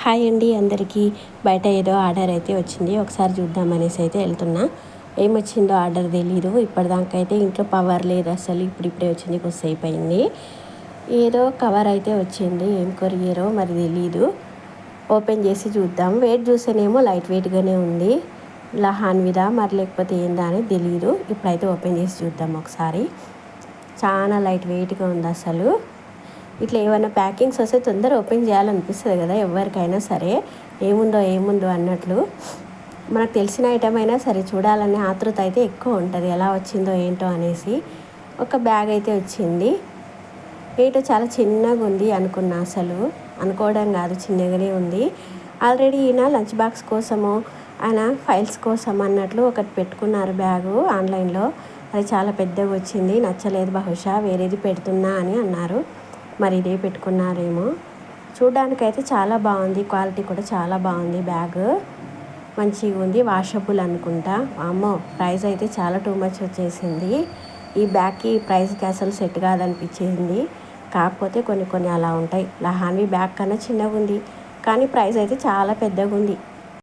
Hi అండి అందరికీ. బయట ఏదో ఆర్డర్ అయితే వచ్చింది, ఒకసారి చూద్దామనేసి అయితే వెళ్తున్నా. ఏమొచ్చిందో ఆర్డర్ తెలీదు. ఇప్పటిదాకా అయితే ఇంట్లో పవర్ లేదు అసలు. ఇప్పుడిప్పుడే వచ్చింది, కొద్దిసేపు అయింది. ఏదో కవర్ అయితే వచ్చింది, ఏం కొరియరో మరి తెలీదు. ఓపెన్ చేసి చూద్దాం. వెయిట్ చూసేనేమో లైట్ వెయిట్గానే ఉంది. లహాన్విదా మరి లేకపోతే ఏందా అని తెలీదు. ఇప్పుడైతే ఓపెన్ చేసి చూద్దాం ఒకసారి. చాలా లైట్ వెయిట్గా ఉంది అసలు. ఇట్లా ఏమైనా ప్యాకింగ్స్ వస్తే తొందర ఓపెన్ చేయాలనిపిస్తుంది కదా ఎవరికైనా సరే. ఏముందో అన్నట్లు. మనకు తెలిసిన ఐటమ్ అయినా సరే చూడాలనే ఆతృత అయితే ఎక్కువ ఉంటుంది, ఎలా వచ్చిందో ఏంటో అనేసి. ఒక బ్యాగ్ అయితే వచ్చింది. ఏంటో చాలా చిన్నగా ఉంది అనుకున్నా, అసలు అనుకోవడం కాదు, చిన్నగానే ఉంది. ఆల్రెడీ ఈయన లంచ్ బాక్స్ కోసము, ఆయన ఫైల్స్ కోసం అన్నట్లు ఒకటి పెట్టుకున్నారు బ్యాగు ఆన్లైన్లో. అది చాలా పెద్దగా వచ్చింది, నచ్చలేదు, బహుశా వేరేది పెడుతున్నా అని అన్నారు. మరి ఇదే పెట్టుకున్నారేమో. చూడ్డానికైతే చాలా బాగుంది, క్వాలిటీ కూడా చాలా బాగుంది. బ్యాగ్ మంచిగా ఉంది, వాషబుల్ అనుకుంటా. అమ్మో, ప్రైస్ అయితే చాలా టూ మచ్ వచ్చేసింది. ఈ బ్యాగ్కి ప్రైస్కి అసలు సెట్ కాదనిపించింది. కాకపోతే కొన్ని అలా ఉంటాయి. లహాన్వి బ్యాగ్ కన్నా చిన్నగా ఉంది, కానీ ప్రైస్ అయితే చాలా పెద్దగా ఉంది.